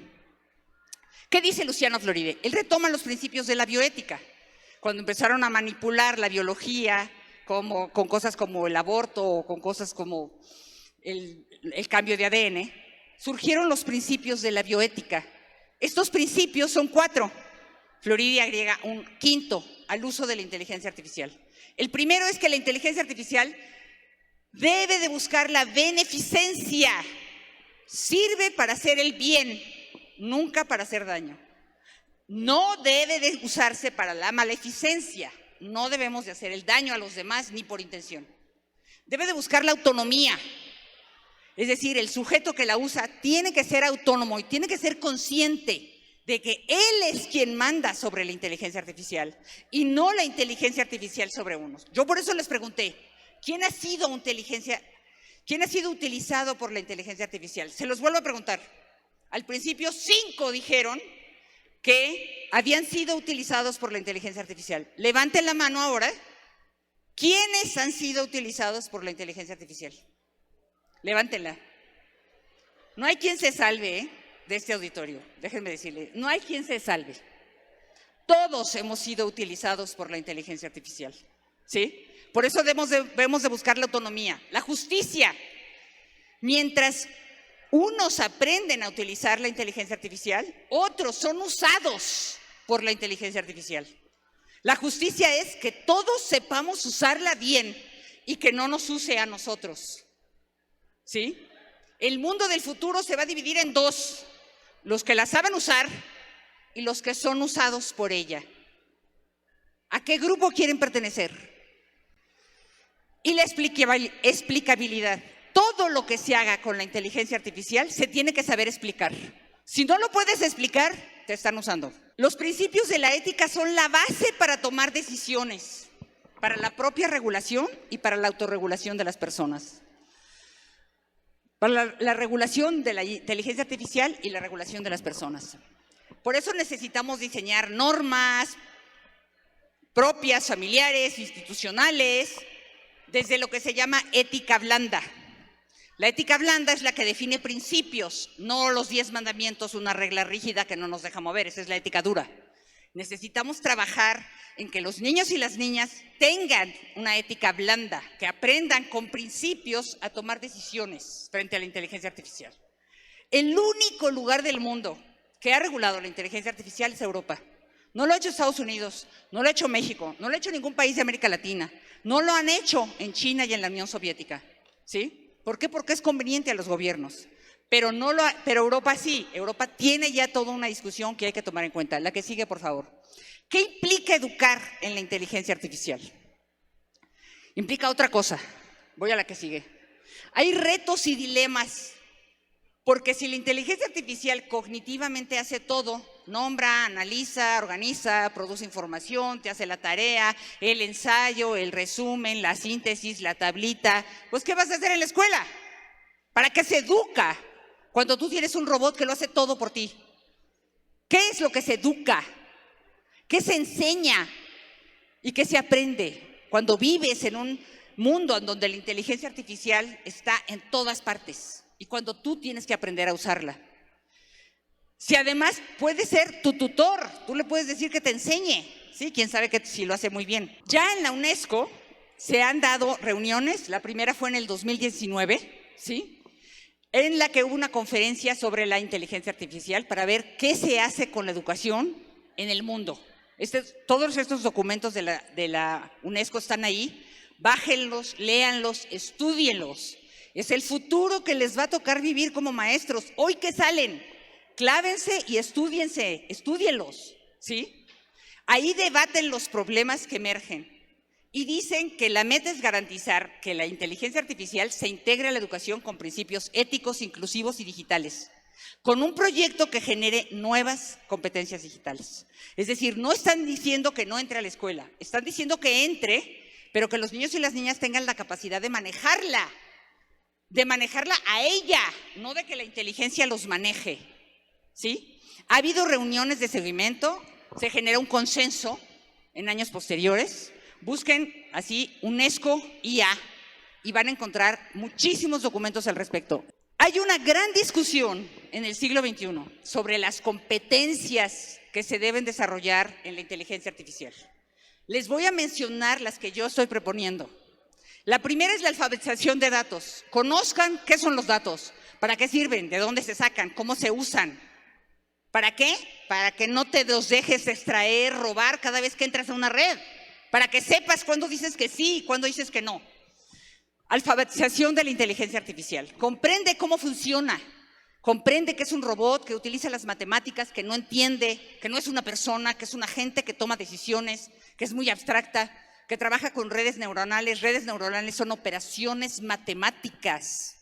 ¿Qué dice Luciano Floridi? Él retoma los principios de la bioética. Cuando empezaron a manipular la biología con cosas como el aborto o con cosas como el cambio de ADN, surgieron los principios de la bioética. Estos principios son 4. Floridi agrega un 5º al uso de la inteligencia artificial. El primero es que la inteligencia artificial debe de buscar la beneficencia. Sirve para hacer el bien, nunca para hacer daño. No debe de usarse para la maleficencia. No debemos de hacer el daño a los demás ni por intención. Debe de buscar la autonomía. Es decir, el sujeto que la usa tiene que ser autónomo y tiene que ser consciente de que él es quien manda sobre la inteligencia artificial y no la inteligencia artificial sobre unos. Yo por eso les pregunté, ¿quién ha sido utilizado por la inteligencia artificial? Se los vuelvo a preguntar. Al principio 5 dijeron que habían sido utilizados por la inteligencia artificial. Levanten la mano ahora. ¿Quiénes han sido utilizados por la inteligencia artificial? Levántenla. No hay quien se salve de este auditorio, déjenme decirle, no hay quien se salve. Todos hemos sido utilizados por la inteligencia artificial, ¿sí? Por eso debemos de buscar la autonomía, la justicia. Mientras unos aprenden a utilizar la inteligencia artificial, otros son usados por la inteligencia artificial. La justicia es que todos sepamos usarla bien y que no nos use a nosotros. ¿Sí? El mundo del futuro se va a dividir en 2, los que la saben usar y los que son usados por ella. ¿A qué grupo quieren pertenecer? Y la explicabilidad. Todo lo que se haga con la inteligencia artificial se tiene que saber explicar. Si no lo puedes explicar, te están usando. Los principios de la ética son la base para tomar decisiones, para la propia regulación y para la autorregulación de las personas. Para la regulación de la inteligencia artificial y la regulación de las personas. Por eso necesitamos diseñar normas propias, familiares, institucionales, desde lo que se llama ética blanda. La ética blanda es la que define principios, no los 10 mandamientos, una regla rígida que no nos deja mover, esa es la ética dura. Necesitamos trabajar en que los niños y las niñas tengan una ética blanda, que aprendan con principios a tomar decisiones frente a la inteligencia artificial. El único lugar del mundo que ha regulado la inteligencia artificial es Europa. No lo ha hecho Estados Unidos, no lo ha hecho México, no lo ha hecho ningún país de América Latina, no lo han hecho en China y en la Unión Soviética. ¿Sí? ¿Por qué? Porque es conveniente a los gobiernos. Pero Europa sí, Europa tiene ya toda una discusión que hay que tomar en cuenta. La que sigue, por favor. ¿Qué implica educar en la inteligencia artificial? Implica otra cosa. Voy a la que sigue. Hay retos y dilemas, porque si la inteligencia artificial cognitivamente hace todo, nombra, analiza, organiza, produce información, te hace la tarea, el ensayo, el resumen, la síntesis, la tablita, pues ¿qué vas a hacer en la escuela? ¿Para qué se educa cuando tú tienes un robot que lo hace todo por ti? ¿Qué es lo que se educa? ¿Qué se enseña y qué se aprende cuando vives en un mundo en donde la inteligencia artificial está en todas partes y cuando tú tienes que aprender a usarla? Si además puede ser tu tutor, tú le puedes decir que te enseñe, ¿sí? Quién sabe que si lo hace muy bien. Ya en la UNESCO se han dado reuniones, la primera fue en el 2019, ¿sí? En la que hubo una conferencia sobre la inteligencia artificial para ver qué se hace con la educación en el mundo. Todos estos documentos de la UNESCO están ahí, bájenlos, léanlos, estúdienlos. Es el futuro que les va a tocar vivir como maestros. Hoy que salen, clávense y estúdienlos, ¿sí? Ahí debaten los problemas que emergen y dicen que la meta es garantizar que la inteligencia artificial se integre a la educación con principios éticos, inclusivos y digitales, con un proyecto que genere nuevas competencias digitales. Es decir, no están diciendo que no entre a la escuela, están diciendo que entre, pero que los niños y las niñas tengan la capacidad de manejarla a ella, no de que la inteligencia los maneje, ¿sí? Ha habido reuniones de seguimiento, se genera un consenso en años posteriores. Busquen así UNESCO IA y van a encontrar muchísimos documentos al respecto. Hay una gran discusión en el siglo XXI sobre las competencias que se deben desarrollar en la inteligencia artificial. Les voy a mencionar las que yo estoy proponiendo. La primera es la alfabetización de datos. Conozcan qué son los datos, para qué sirven, de dónde se sacan, cómo se usan. ¿Para qué? Para que no te los dejes extraer, robar cada vez que entras a una red. Para que sepas cuándo dices que sí y cuándo dices que no. Alfabetización de la inteligencia artificial. Comprende cómo funciona. Comprende que es un robot, que utiliza las matemáticas, que no entiende, que no es una persona, que es un agente que toma decisiones, que es muy abstracta, que trabaja con redes neuronales. Redes neuronales son operaciones matemáticas.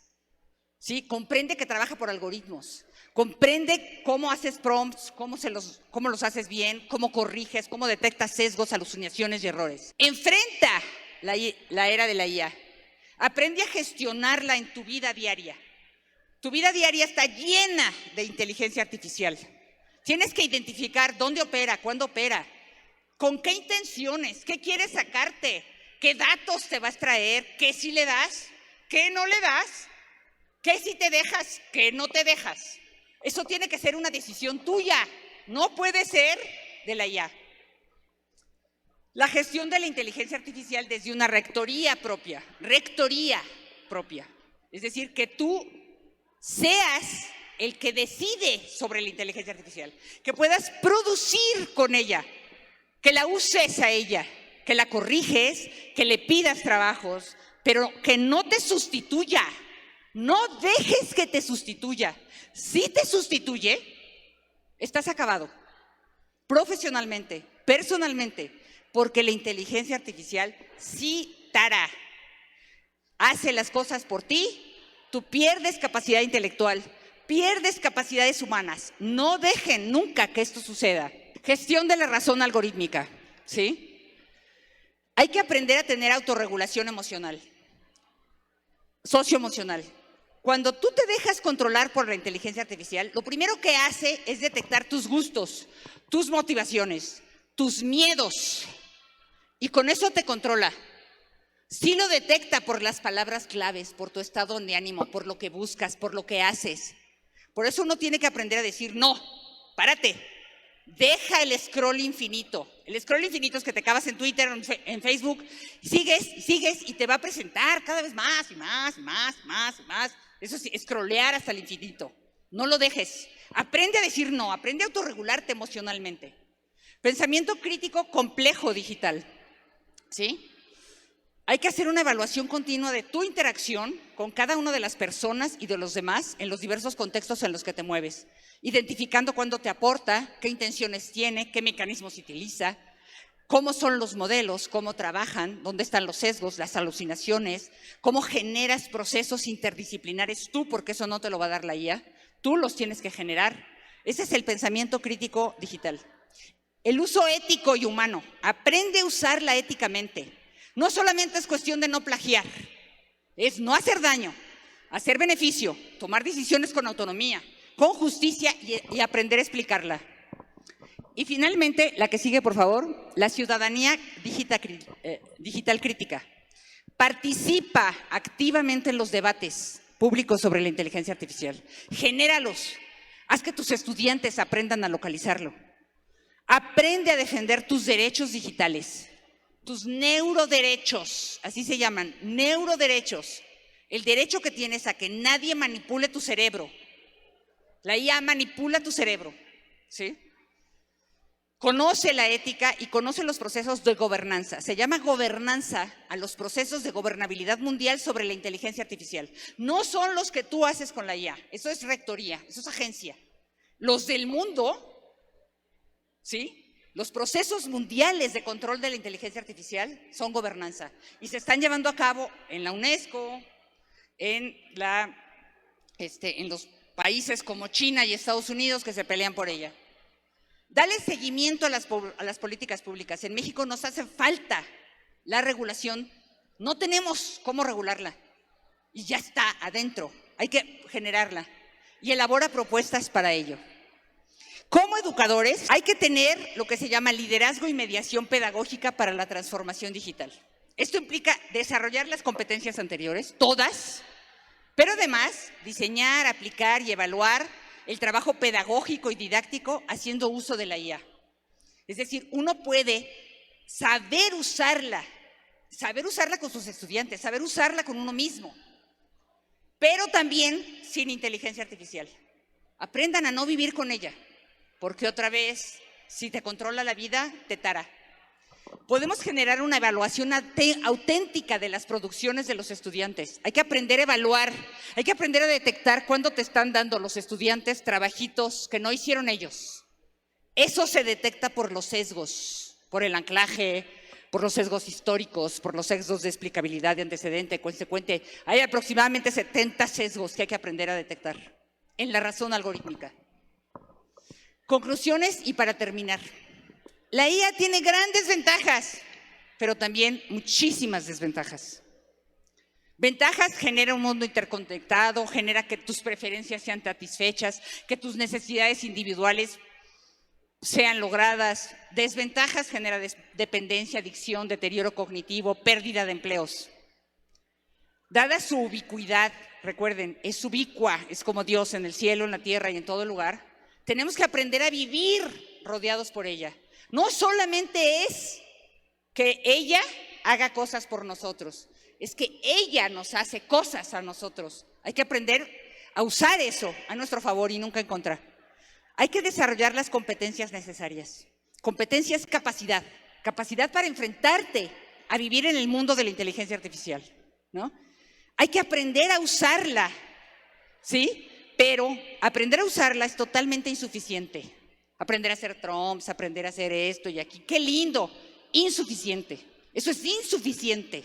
¿Sí? Comprende que trabaja por algoritmos. Comprende cómo haces prompts, cómo los haces bien, cómo corriges, cómo detectas sesgos, alucinaciones y errores. Enfrenta la era de la IA. Aprende a gestionarla en tu vida diaria. Tu vida diaria está llena de inteligencia artificial. Tienes que identificar dónde opera, cuándo opera, con qué intenciones, qué quieres sacarte, qué datos te va a extraer, qué sí le das, qué no le das, qué sí te dejas, qué no te dejas. Eso tiene que ser una decisión tuya, no puede ser de la IA. La gestión de la inteligencia artificial desde una rectoría propia. Es decir, que tú seas el que decide sobre la inteligencia artificial, que puedas producir con ella, que la uses a ella, que la corriges, que le pidas trabajos, pero que no te sustituya. No dejes que te sustituya. Si te sustituye, estás acabado. Profesionalmente, personalmente, porque la inteligencia artificial sí tara. Hace las cosas por ti, tú pierdes capacidad intelectual, pierdes capacidades humanas. No dejen nunca que esto suceda. Gestión de la razón algorítmica, ¿sí? Hay que aprender a tener autorregulación emocional, socioemocional. Cuando tú te dejas controlar por la inteligencia artificial, lo primero que hace es detectar tus gustos, tus motivaciones, tus miedos, y con eso te controla. Sí lo detecta por las palabras claves, por tu estado de ánimo, por lo que buscas, por lo que haces. Por eso uno tiene que aprender a decir, no, párate, deja el scroll infinito. El scroll infinito es que te acabas en Twitter, en Facebook, sigues y te va a presentar cada vez más y más y más y más y más. Eso sí, scrollear hasta el infinito. No lo dejes. Aprende a decir no, aprende a autorregularte emocionalmente. Pensamiento crítico complejo digital. ¿Sí? Hay que hacer una evaluación continua de tu interacción con cada una de las personas y de los demás en los diversos contextos en los que te mueves, identificando cuándo te aporta, qué intenciones tiene, qué mecanismos utiliza, cómo son los modelos, cómo trabajan, dónde están los sesgos, las alucinaciones, cómo generas procesos interdisciplinares tú, porque eso no te lo va a dar la IA, tú los tienes que generar. Ese es el pensamiento crítico digital. El uso ético y humano. Aprende a usarla éticamente. No solamente es cuestión de no plagiar, es no hacer daño, hacer beneficio, tomar decisiones con autonomía, con justicia y aprender a explicarla. Y finalmente, la que sigue, por favor, la ciudadanía digital crítica. Participa activamente en los debates públicos sobre la inteligencia artificial. Genéralos. Haz que tus estudiantes aprendan a localizarlo. Aprende a defender tus derechos digitales. Tus neuroderechos, así se llaman, neuroderechos. El derecho que tienes a que nadie manipule tu cerebro. La IA manipula tu cerebro, ¿sí? Conoce la ética y conoce los procesos de gobernanza. Se llama gobernanza a los procesos de gobernabilidad mundial sobre la inteligencia artificial. No son los que tú haces con la IA, eso es rectoría, eso es agencia. Los del mundo, ¿sí? Los procesos mundiales de control de la inteligencia artificial son gobernanza y se están llevando a cabo en la UNESCO, en los países como China y Estados Unidos que se pelean por ella. Dale seguimiento a las políticas públicas. En México nos hace falta la regulación. No tenemos cómo regularla y ya está adentro. Hay que generarla y elabora propuestas para ello. Como educadores hay que tener lo que se llama liderazgo y mediación pedagógica para la transformación digital. Esto implica desarrollar las competencias anteriores, todas, pero además diseñar, aplicar y evaluar el trabajo pedagógico y didáctico haciendo uso de la IA. Es decir, uno puede saber usarla con sus estudiantes, saber usarla con uno mismo, pero también sin inteligencia artificial. Aprendan a no vivir con ella. Porque otra vez, si te controla la vida, te tara. Podemos generar una evaluación auténtica de las producciones de los estudiantes. Hay que aprender a evaluar, hay que aprender a detectar cuándo te están dando los estudiantes trabajitos que no hicieron ellos. Eso se detecta por los sesgos, por el anclaje, por los sesgos históricos, por los sesgos de explicabilidad, de antecedente, consecuente. Hay aproximadamente 70 sesgos que hay que aprender a detectar en la razón algorítmica. Conclusiones y para terminar. La IA tiene grandes ventajas, pero también muchísimas desventajas. Ventajas: genera un mundo interconectado, genera que tus preferencias sean satisfechas, que tus necesidades individuales sean logradas. Desventajas: genera dependencia, adicción, deterioro cognitivo, pérdida de empleos. Dada su ubicuidad, recuerden, es ubicua, es como Dios en el cielo, en la tierra y en todo lugar, tenemos que aprender a vivir rodeados por ella. No solamente es que ella haga cosas por nosotros, es que ella nos hace cosas a nosotros. Hay que aprender a usar eso a nuestro favor y nunca en contra. Hay que desarrollar las competencias necesarias. Competencia es capacidad, capacidad para enfrentarte a vivir en el mundo de la inteligencia artificial, ¿no? Hay que aprender a usarla, ¿sí? Pero aprender a usarla es totalmente insuficiente. Aprender a hacer prompts, aprender a hacer esto y aquí. ¡Qué lindo! Insuficiente. Eso es insuficiente,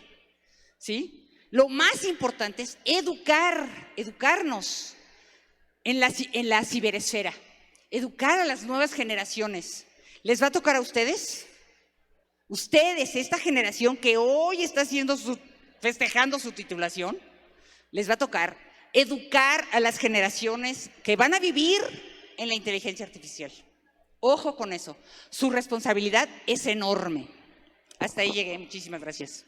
¿sí? Lo más importante es educarnos en la ciberesfera, educar a las nuevas generaciones. ¿Les va a tocar a ustedes? Ustedes, esta generación que hoy está festejando su titulación, les va a tocar educar a las generaciones que van a vivir en la inteligencia artificial. Ojo con eso, su responsabilidad es enorme. Hasta ahí llegué, muchísimas gracias.